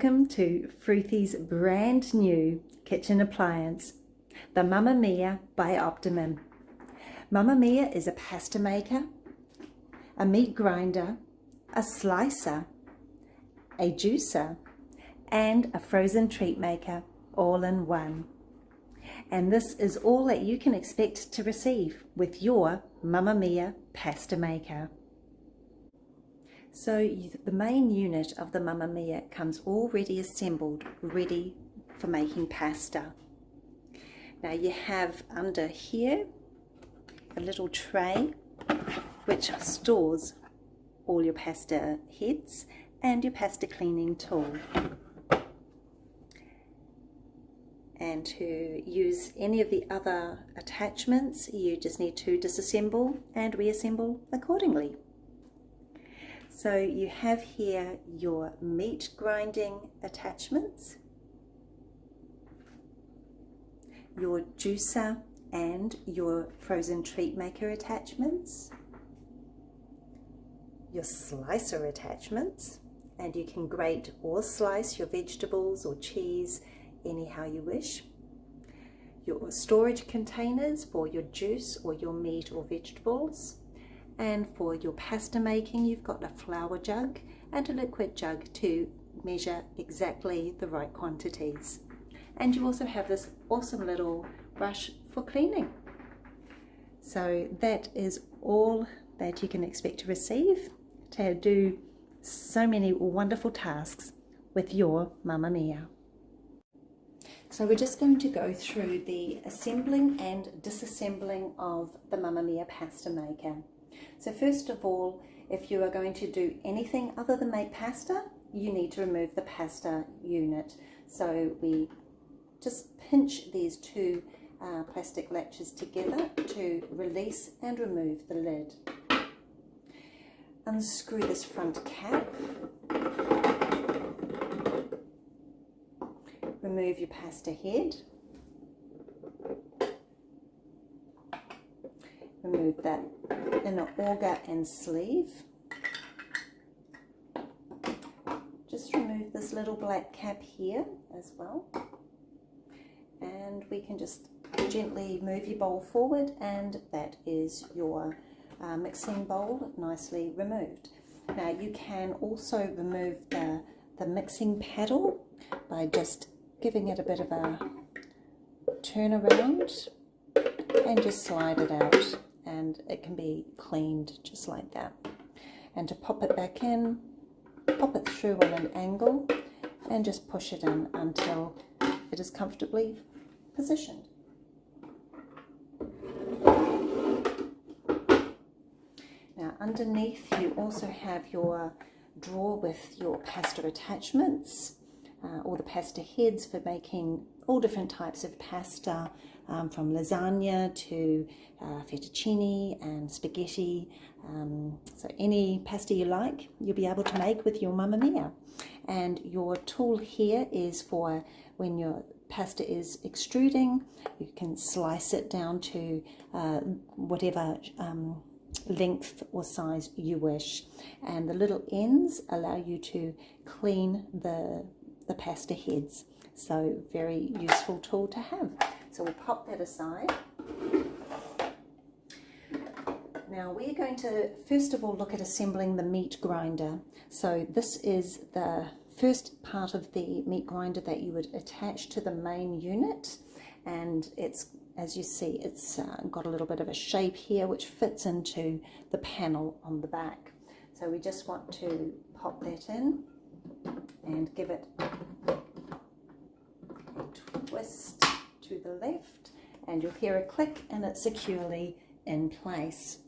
Welcome to Froothie's brand new kitchen appliance, the Mamma Mia by Optimum. Mamma Mia is a pasta maker, a meat grinder, a slicer, a juicer, and a frozen treat maker all in one. And this is all that you can expect to receive with your Mamma Mia pasta maker. So the main unit of the Mamma Mia comes already assembled, ready for making pasta. Now you have under here a little tray which stores all your pasta heads and your pasta cleaning tool. And to use any of the other attachments, you just need to disassemble and reassemble accordingly. So you have here your meat grinding attachments, your juicer and your frozen treat maker attachments, your slicer attachments, and you can grate or slice your vegetables or cheese anyhow you wish, your storage containers for your juice or your meat or vegetables, and for your pasta making you've got a flour jug and a liquid jug to measure exactly the right quantities. And you also have this awesome little brush for cleaning. So that is all that you can expect to receive to do so many wonderful tasks with your Mamma Mia. So we're just going to go through the assembling and disassembling of the Mamma Mia pasta maker. So first of all, if you are going to do anything other than make pasta, you need to remove the pasta unit. So we just pinch these two plastic latches together to release and remove the lid. Unscrew this front cap. Remove your pasta head. Remove that inner auger and sleeve. Just remove this little black cap here as well. And we can just gently move your bowl forward, and that is your mixing bowl nicely removed. Now you can also remove the mixing paddle by just giving it a bit of a turn around and just slide it out, and it can be cleaned just like that. And to pop it back in, pop it through on an angle and just push it in until it is comfortably positioned. Now underneath you also have your drawer with your pasta attachments, or the pasta heads for making all different types of pasta, from lasagna to fettuccine and spaghetti. So any pasta you like, you'll be able to make with your Mamma Mia. And your tool here is for when your pasta is extruding, you can slice it down to whatever length or size you wish. And the little ends allow you to clean the pasta heads. So very useful tool to have. So we'll pop that aside. Now we're going to first of all look at assembling the meat grinder. So this is the first part of the meat grinder that you would attach to the main unit, and it's, as you see, it's got a little bit of a shape here which fits into the panel on the back. So we just want to pop that in and give it a twist to the left, and you'll hear a click and it's securely in place.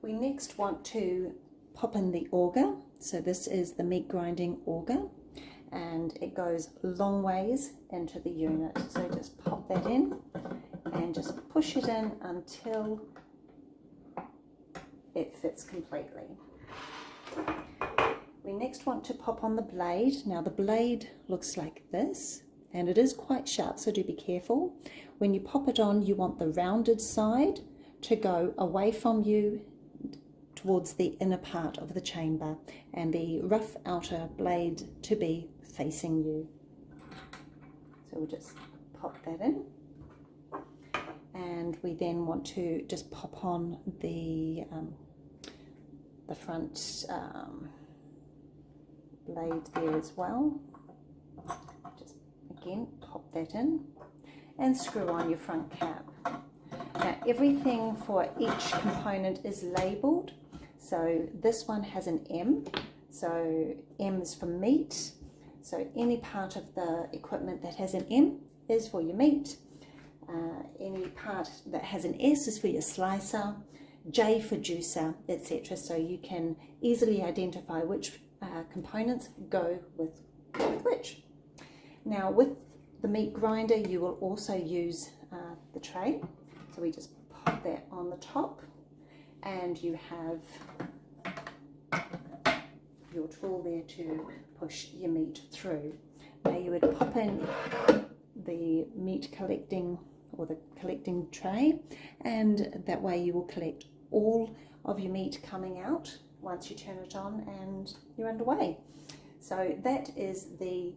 We next want to pop in the auger. So this is the meat grinding auger, and it goes long ways into the unit. So just pop that in and just push it in until it fits completely. We next want to pop on the blade. Now the blade looks like this, and it is quite sharp, so do be careful. When you pop it on, you want the rounded side to go away from you towards the inner part of the chamber, and the rough outer blade to be facing you. So we'll just pop that in. And we then want to just pop on the front blade there as well. Just again pop that in and screw on your front cap. Now everything for each component is labelled. So this one has an M, so M is for meat. So any part of the equipment that has an M is for your meat. Any part that has an S is for your slicer, J for juicer, etc. So you can easily identify which components go with which. Now with the meat grinder you will also use the tray. So we just pop that on the top and you have your tool there to push your meat through. Now you would pop in the meat collecting or the collecting tray, and that way you will collect all of your meat coming out once you turn it on and you're underway. So that is the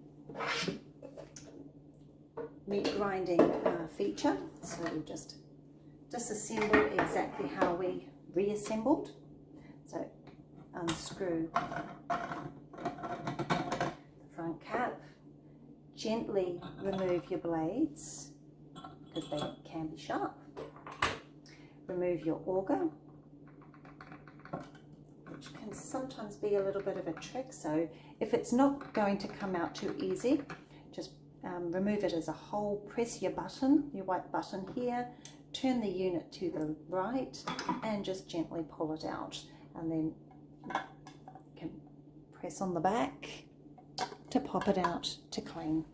meat grinding feature. So we just disassemble exactly how we reassembled. So unscrew the front cap, gently remove your blades because they can be sharp. Remove your auger, which can sometimes be a little bit of a trick, so if it's not going to come out too easy, just remove it as a whole. Press your button, your white button here, turn the unit to the right and just gently pull it out, and then you can press on the back to pop it out to clean.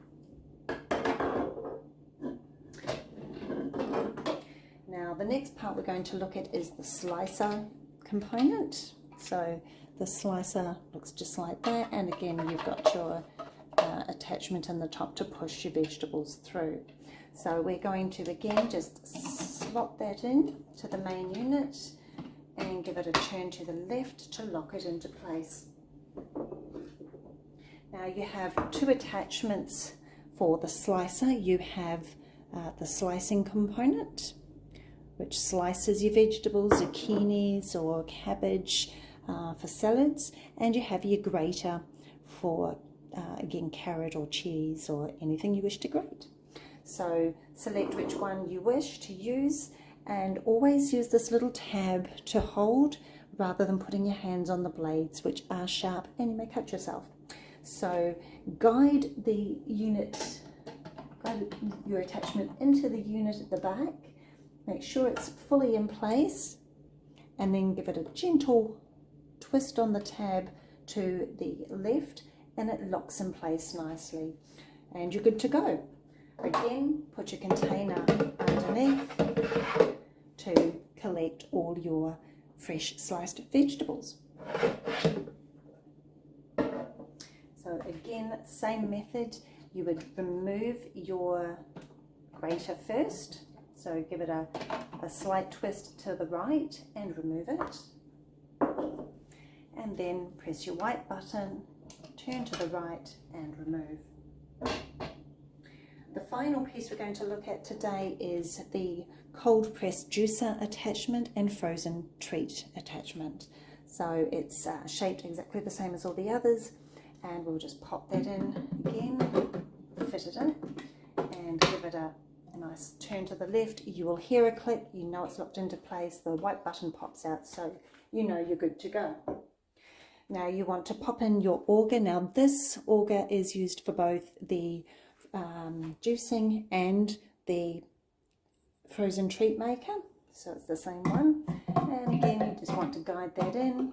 Now the next part we're going to look at is the slicer component. So the slicer looks just like that, and again you've got your attachment in the top to push your vegetables through. So we're going to again just slot that in to the main unit and give it a turn to the left to lock it into place. Now you have two attachments for the slicer. You have the slicing component, which slices your vegetables, zucchinis or cabbage for salads, and you have your grater for again carrot or cheese or anything you wish to grate. So select which one you wish to use, and always use this little tab to hold rather than putting your hands on the blades, which are sharp and you may cut yourself. So guide the unit, guide your attachment into the unit at the back. Make sure it's fully in place and then give it a gentle twist on the tab to the left and it locks in place nicely and you're good to go. Again, put your container underneath to collect all your fresh sliced vegetables. So again, same method, you would remove your grater first. So give it a slight twist to the right and remove it. And then press your white button, turn to the right and remove. The final piece we're going to look at today is the cold press juicer attachment and frozen treat attachment. So it's shaped exactly the same as all the others, and we'll just pop that in again, fit it in and give it a nice turn to the left. You will hear a click, you know it's locked into place, the white button pops out, so you know you're good to go. Now you want to pop in your auger. Now this auger is used for both the juicing and the frozen treat maker, so it's the same one. And again, you just want to guide that in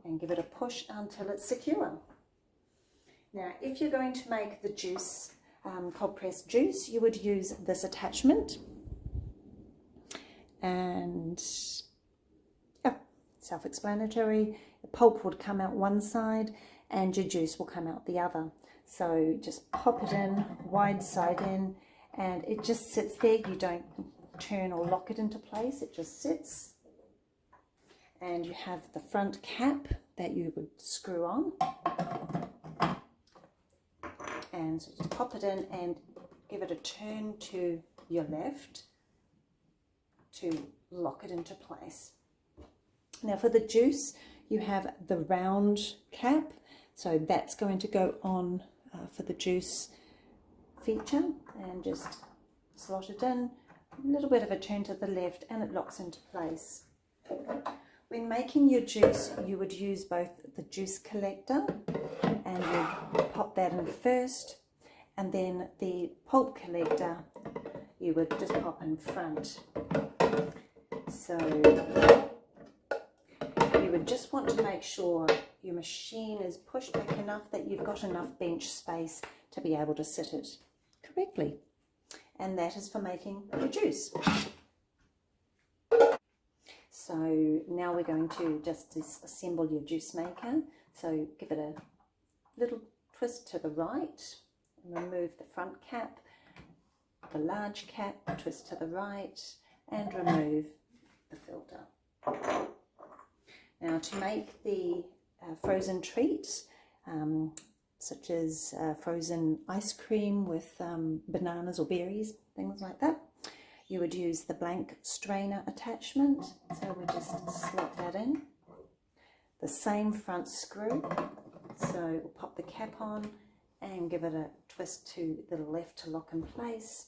and give it a push until it's secure. Now if you're going to make the juice, cold pressed juice, you would use this attachment, and yeah, self-explanatory. The pulp would come out one side and your juice will come out the other. So just pop it in, wide side in, and it just sits there. You don't turn or lock it into place, it just sits. And you have the front cap that you would screw on. And so just pop it in and give it a turn to your left to lock it into place. Now for the juice, you have the round cap, so that's going to go on for the juice feature, and just slot it in, a little bit of a turn to the left, and it locks into place. When making your juice, you would use both the juice collector, and you'd pop that in first, and then the pulp collector you would just pop in front. So you would just want to make sure your machine is pushed back enough that you've got enough bench space to be able to sit it correctly. And that is for making your juice. So now we're going to just disassemble your juice maker. So give it a little twist to the right and remove the front cap, the large cap, twist to the right and remove the filter. Now to make the frozen treats, such as frozen ice cream with bananas or berries, things like that, you would use the blank strainer attachment. So we just slot that in. The same front screw. So we'll pop the cap on and give it a twist to the left to lock in place.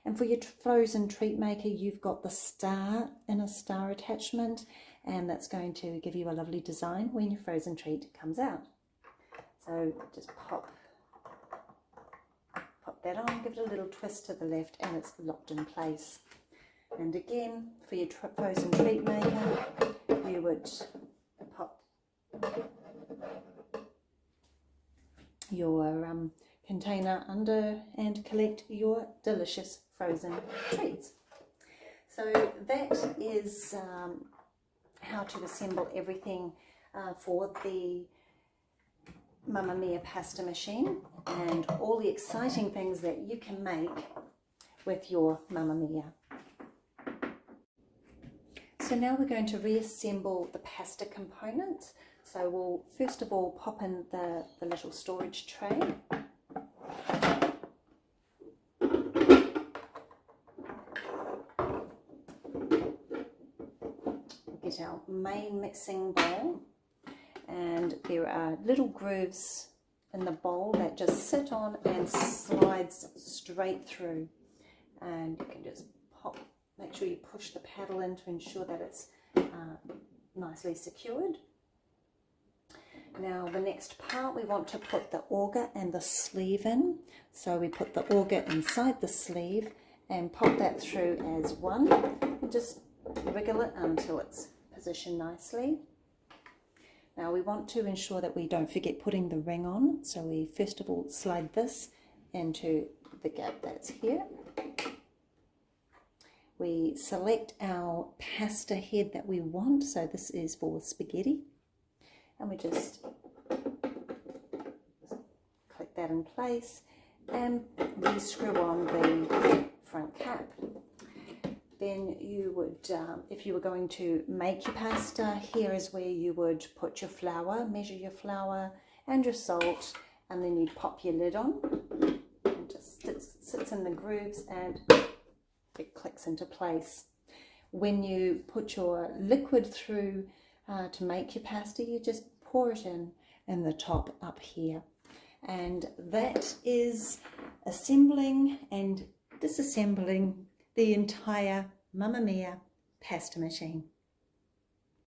And for your frozen treat maker, you've got the star and a star attachment, and that's going to give you a lovely design when your frozen treat comes out. So just pop that on, give it a little twist to the left, and it's locked in place. And again, for your frozen treat maker, you would pop your container under and collect your delicious frozen treats. So that is how to assemble everything for the Mamma Mia pasta machine, and all the exciting things that you can make with your Mamma Mia. So now we're going to reassemble the pasta components. So we'll first of all pop in the little storage tray. We'll get our main mixing bowl, and there are little grooves in the bowl that just sit on and slides straight through, and you can just pop, make sure you push the paddle in to ensure that it's nicely secured. Now the next part, we want to put the auger and the sleeve in. So we put the auger inside the sleeve and pop that through as one, and just wriggle it until it's positioned nicely. Now we want to ensure that we don't forget putting the ring on, so we first of all slide this into the gap that's here. We select our pasta head that we want, so this is for spaghetti, and we just click that in place and re-screw on the front cap. Then you would, if you were going to make your pasta, here is where you would put your flour, measure your flour and your salt, and then you'd pop your lid on. It just sits in the grooves and it clicks into place. When you put your liquid through to make your pasta, you just pour it in the top up here. And that is assembling and disassembling the entire Mamma Mia pasta machine.